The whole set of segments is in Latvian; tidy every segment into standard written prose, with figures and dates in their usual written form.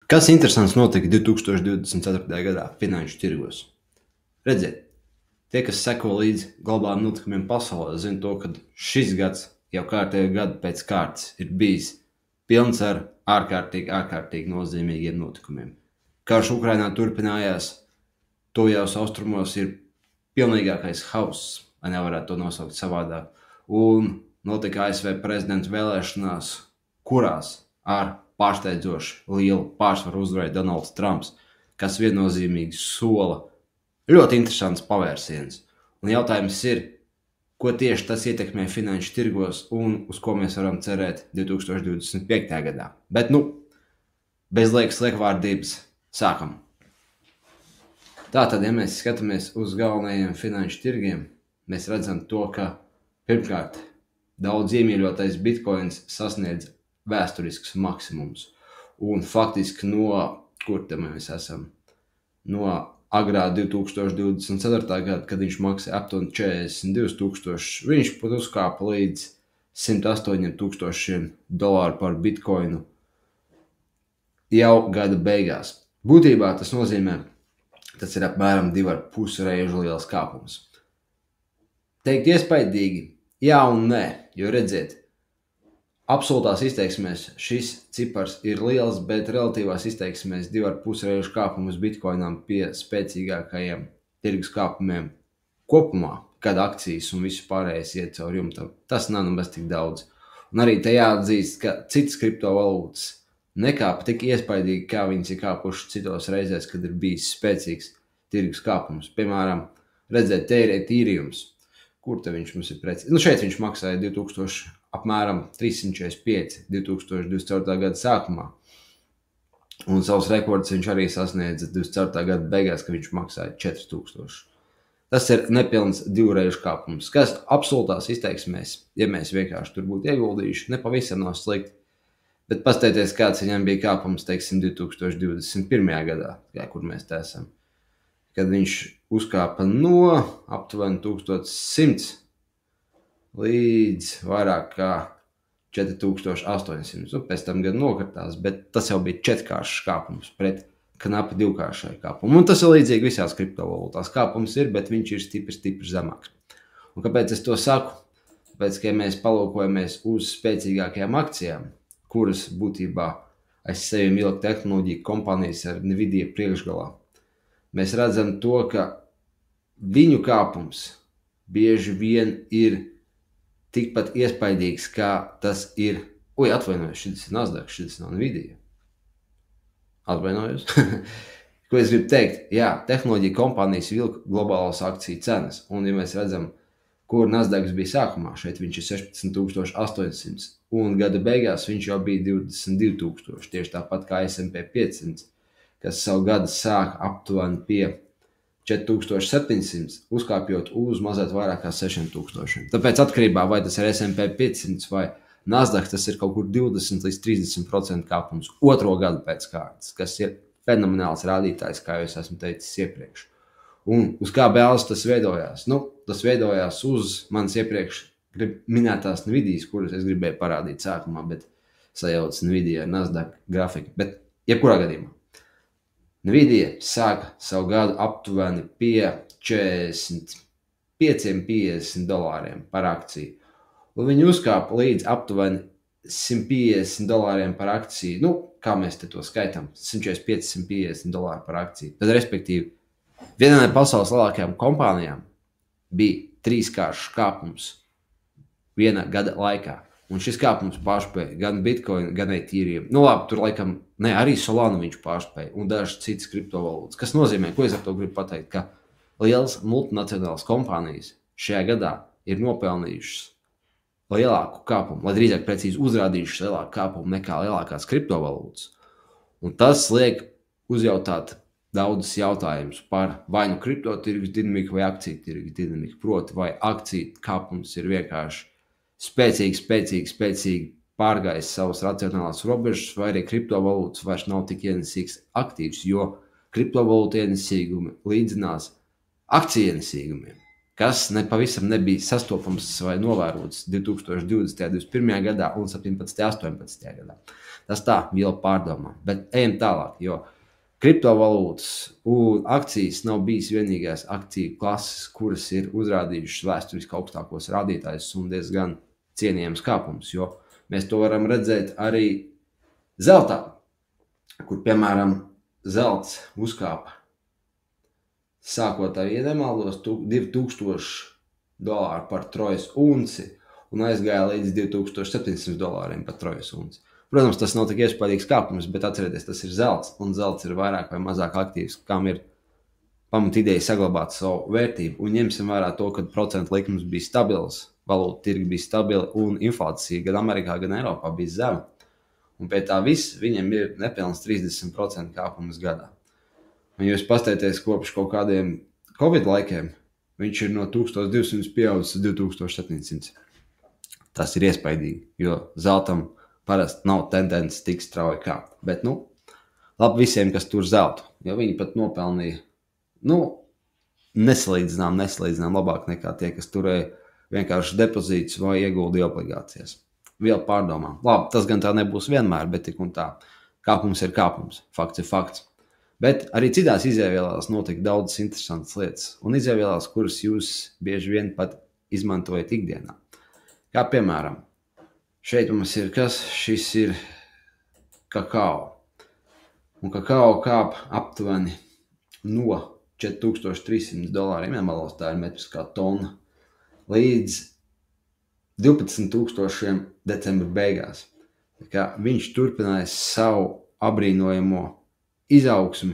Kas interesants notika 2024. gadā finanšu tirgos? Redziet, tie, kas seko līdzi globāliem notikumiem pasaulē, zina to, ka šis gads jau kārtējo gadu pēc kārtas ir bijis pilns ar ārkārtīgi nozīmīgiem notikumiem. Karš Ukrainā turpinājās, tuvajos austrumos ir pilnīgākais hauss, vai nevarētu to nosaukt savādāk, un notika ASV prezidenta vēlēšanās, kurās ar pārsteidzoši lielu pārsvaru uzvarēja Donalds Trumps, kas viennozīmīgi sola ļoti interesants pavērsiens. Un jautājums ir, ko tieši tas ietekmē finanšu tirgos un uz ko mēs varam cerēt 2025. gadā. Bet, bez liekas liekvārdības, sākam. Tātad, ja mēs skatāmies uz galvenajiem finanšu tirgiem, mēs redzam to, ka pirmkārt daudz iemīļotais bitkoins sasniedz vēsturisks maksimums. Un faktiski kur te mēs esam? No agrā 2024. gada, kad viņš maksāja aptuveni 42 000, viņš pat uzkāpa līdz 108 000 dolāru par bitkoinu jau gada beigās. Būtībā tas nozīmē, tas ir apmēram 2,5 reižu liels kāpums. Teikt iespaidīgi, jā un nē, jo redziet, absolūtās izteiksmēs šis cipars ir liels, bet relatīvās izteiksmēs 2,5 reižu kāpumus bitkoinām pie spēcīgākajiem tirgus kāpumiem kopumā, kad akcijas un visu pārējais iet caur jumtam. Tas nav nemaz tik daudz. Un arī te jāatzīst, ka citas kriptovalūtas nekāpa tik iespaidīgi, kā viņas ir kāpuši citos reizēs, kad ir bijis spēcīgs tirgus kāpums. Piemēram, redzēt, te ir Ethereums. Kur te viņš mums ir precīzi? Šeit viņš maksāja 2000 apmēram 345 2024. gada sākumā. Un savus rekordus viņš arī sasniedza 24. gada beigās, kad viņš maksāja 4000. Tas ir nepilns 2 reižu kāpums, kas absolūtās izteiksmēs, ja mēs vienkārši tur būtu ieguldījuši, nepavisam nav slikti. Bet paskatieties, kāds viņam bija kāpums, teiksim, 2021. gadā, kur mēs te esam. Kad viņš uzkāpa no aptuveni 1100 līdz vairāk kā 4800. Pēc tam gan nokritās, bet tas jau bija 4-kāršs kāpums pret knapi 2-kāršai kāpumu. Un tas ir līdzīgi visās kriptovalūtās. Kāpums ir, bet viņš ir stipri zemāks. Un kāpēc es to saku? Tāpēc, ka ja mēs palūkojamies uz spēcīgākajām akcijām, kuras būtībā aiz sevi ilga tehnoloģija kompānijas ar Nvidia priekšgalā, mēs redzam to, ka viņu kāpums bieži vien ir tikpat iespaidīgs, kā tas ir. Atvainojos, šis ir Nasdaq, šis nav Nvidia. Atvainojos. Ko es gribu teikt? Jā, tehnoloģija kompānijas vilka globālās akciju cenas. Un, ja mēs redzam, kur Nasdaq bija sākumā, šeit viņš ir 16 800. Un gada beigās viņš jau bija 22 000. Tieši tāpat kā S&P 500, kas savu gadu sāk aptuveni pie 4700, uzkāpjot uz mazliet vairāk kā 6000. Tāpēc atkarībā, vai tas ir S&P 500 vai Nasdaq, tas ir kaut kur 20 līdz 30% kāpums otro gadu pēc kārtas, kas ir fenomenāls rādītājs, kā jau es esmu teicis iepriekš. Un uz kā bēlas tas veidojās? Tas veidojās uz manas iepriekš minētās Nvidijas, kuras es gribēju parādīt sākumā, bet sajauc Nvidia ar Nasdaq grafiku. Bet jebkurā gadījumā Nvidia sāka savu gadu aptuveni pie 45-50 dolāriem par akciju. Un viņi uzkāpa līdz aptuveni 150 dolāriem par akciju. Kā mēs te to skaitam? 145-150 dolāri par akciju. Tad, respektīvi, vienā no pasaules lielākajām kompānijām bija 3-kāršs kāpums viena gada laikā. Un šis kāpums pārspēja gan Bitcoin, gan Ethereum. Labi, tur laikam, arī Solana viņš pārspēja un dažas citas kriptovalūtas. Kas nozīmē, ko es ar to gribu pateikt, ka lielas multinacionālas kompānijas šajā gadā ir nopelnījušas lielāku kāpumu, lai drīzāk precīzi uzrādījušas lielāku kāpumu nekā lielākās kriptovalūtas. Un tas liek uzjautāt daudzus jautājumus par vai nu kriptotirgus dinamiku vai akciju tirgus dinamiku. Proti, vai akciju kāpums ir vienkārši spēcīgi pārgājis savas racionālās robežas, vai arī kriptovalūtas vairs nav tik ienesīgs aktīvs, jo kriptovalūta ienesīgumi līdzinās akciju ienesīgumiem, kas pavisam nebija sastopams vai novērots 2020. 2021. gadā un 17. 18. gadā. Tas tā, viela pārdomā. Bet ejam tālāk, jo kriptovalūtas un akcijas nav bijis vienīgās akciju klases, kuras ir uzrādījušas vēsturiski augstākos rādītājus un diezgan cienījams kāpums, jo mēs to varam redzēt arī zeltā, kur, piemēram, zelts uzkāpa sākot ar, ja nemaldos, $2000 par trojas unci un aizgāja līdz $2700 par trojas unci. Protams, tas nav tik iespaidīgs kāpums, bet atcerieties, tas ir zelts, un zelts ir vairāk vai mazāk aktīvs, kam ir pamat ideja saglabāt savu vērtību, un ņemsim vērā to, ka procentu likums bija stabils, valūta tirgi bija stabili, un inflācija gan Amerikā, gan Eiropā bija zema. Un pie tā viss viņam ir nepilns 30% kāpums gadā. Un jūs paskatāties kopš kaut kādiem Covid laikiem, viņš ir no 1200 pieaudzis uz 2700. Tas ir iespaidīgi, jo zeltam parasti nav tendences tik strauji kāpt. Bet, labi visiem, kas tur zeltu, jo viņi pat nopelnīja, nesalīdzinām labāk nekā tie, kas turēja vienkārši depozītus vai ieguldīja obligācijas. Vēl pārdomām. Labi, tas gan tā nebūs vienmēr, bet tik un tā. Kāpums ir kāpums, fakts ir fakts. Bet arī citās izēvielās notika daudzas interesantas lietas, un izēvielās, kuras jūs bieži vien pat izmantojat ikdienā. Kā piemēram, šeit mums ir kas? Šis ir kakao. Un kakao kāp aptuveni no $4300, nemaldos tā ir metriskā tona, līdz 12,000 decembra beigās. Viņš turpināja savu abrīnojamo izaugsmi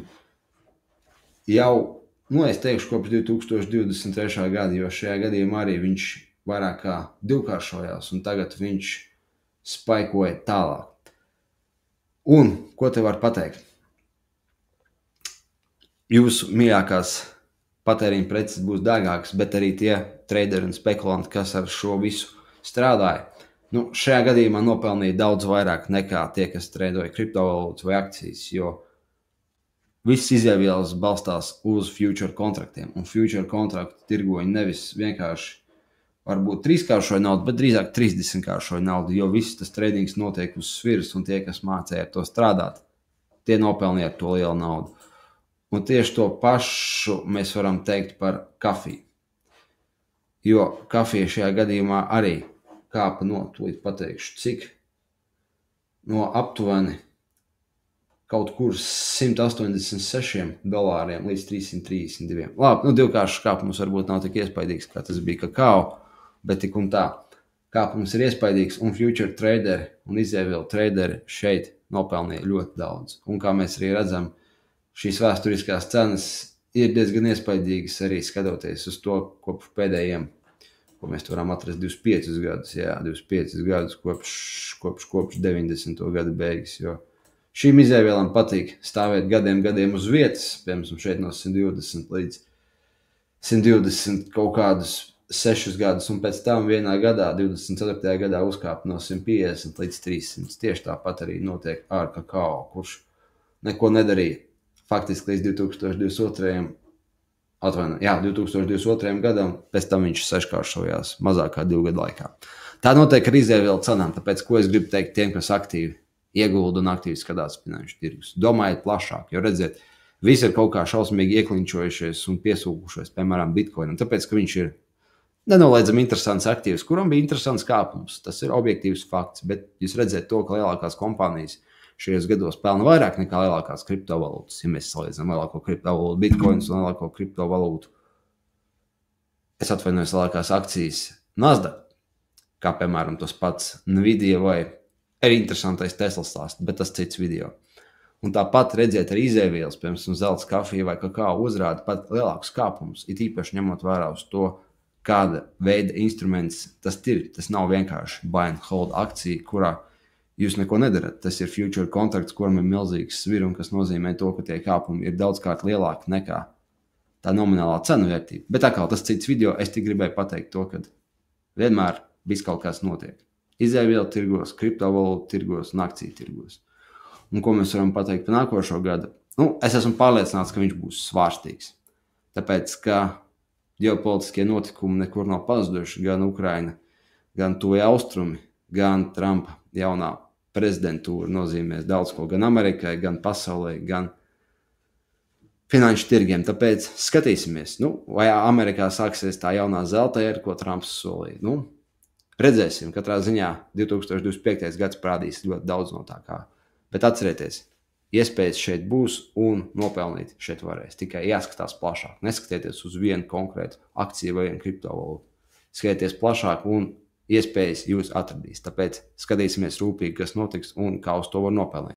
jau, es teikšu, kopš 2023. gada, jo šajā gadījumā arī viņš vairāk kā divkāršojās, un tagad viņš spaikoja tālāk. Un, ko te var pateikt? Jūsu mīļākās patēriņa preces būs dārgākas, bet arī tie traderi un spekulanti, kas ar šo visu strādāja, šajā gadījumā nopelnīja daudz vairāk nekā tie, kas tradoja kriptovalūtas vai akcijas, jo viss izēvielas balstās uz future kontraktiem, un future kontraktu tirgoņi nevis vienkārši varbūt 3-kāršoja naudu, bet drīzāk 30-kāršoja naudu, jo viss tas tradings notiek uz sviras, un tie, kas mācīja ar to strādāt, tie nopelnīja ar to lielu naudu. Un tieši to pašu mēs varam teikt par kafiju. Jo kafija šajā gadījumā arī kāpa tūlīt pateikšu, cik no aptuveni kaut kur $186 līdz 332. Labi, divkāršs kāpums varbūt nav tik iespaidīgs, kā tas bija kakao, bet tik un tā. Kāpums ir iespaidīgs, un future traderi un izēvielu traderi šeit nopelnīja ļoti daudz. Un kā mēs arī redzam, šīs vēsturiskās cenas ir diezgan iespaidīgas arī skatoties uz to kopš pēdējiem, ko mēs varam atrast 25 gadus, 25 gadus kopš 90. gada beigas, jo šīm izēvielām patīk stāvēt gadiem uz vietas, piemēram, šeit no 120 līdz 120 kaut kādus 6 gadus, un pēc tam vienā gadā, 24. gadā uzkāp no 150 līdz 300. Tieši tāpat arī notiek ar kakao, kurš neko nedarīja. Faktiski līdz 2022. gadam, pēc tam viņš seškāršojās mazākā 2 gadu laikā. Tā notiek ar izēvielu cenām, tāpēc, ko es gribu teikt tiem, kas aktīvi iegulda un aktīvi skatās finanšu tirgus. Domājiet plašāk, jo redziet, visi ir kaut kā šausmīgi ieklinčojušies un piesūkušies, piemēram, Bitcoinam, tāpēc, ka viņš ir nenoliedzami interesants aktīvs, kuram bija interesants kāpums. Tas ir objektīvs fakts, bet jūs redzēt to, ka lielākās kompānijas šajos gados pelna vairāk nekā lielākās kriptovalūtas, ja mēs salīdzinām lielāko kriptovalūtu Bitcoins un lielāko kriptovalūtu. Es atvainojos lielākās akcijas Nasdaq, kā piemēram tos pats Nvidia vai arī interesantais Tesla stāsts, bet tas cits video. Un tāpat redziet arī izēvielas, piemēram, zelts, kafija vai kakao uzrāda pat lielākus kāpumus, it īpaši ņemot vērā uz to, kāda veida instruments tas ir. Tas nav vienkārši buy and hold akcija, kurā jūs neko nedarat. Tas ir future kontrakts, kuram ir milzīgs svirums, kas nozīmē to, ka tie kāpumi ir daudzkārt lielāki nekā tā nominālā cenu vērtība. Bet atkal tas cits video, es tik gribēju pateikt to, ka vienmēr viss kaut kas notiek. Izēvielu tirgos, kriptovalūtu tirgos un akciju tirgos. Un ko mēs varam pateikt par nākošo gadu? Es esmu pārliecināts, ka viņš būs svārstīgs. Tāpēc, ka ģeopolitiskie notikumi nekur nav pazuduši, gan Ukraina, gan tuvie austrumi, gan Trumpa jaunā prezidentūra nozīmēs daudz ko gan Amerikai, gan pasaulē, gan finanšu tirgiem. Tāpēc skatīsimies, vai Amerikā sāksies tā jaunā zelta era, ko Trumps solīja. Redzēsim, katrā ziņā 2025. gads parādīs ļoti daudz no tā kā. Bet atcerieties, iespējas šeit būs un nopelnīt šeit varēs. Tikai jāskatās plašāk. Neskatieties uz vienu konkrētu akciju vai vienu kriptovalūtu. Skatieties plašāk un iespējas jūs atradīs. Tāpēc skatīsimies rūpīgi, kas notiks un kā uz to var nopelnīt.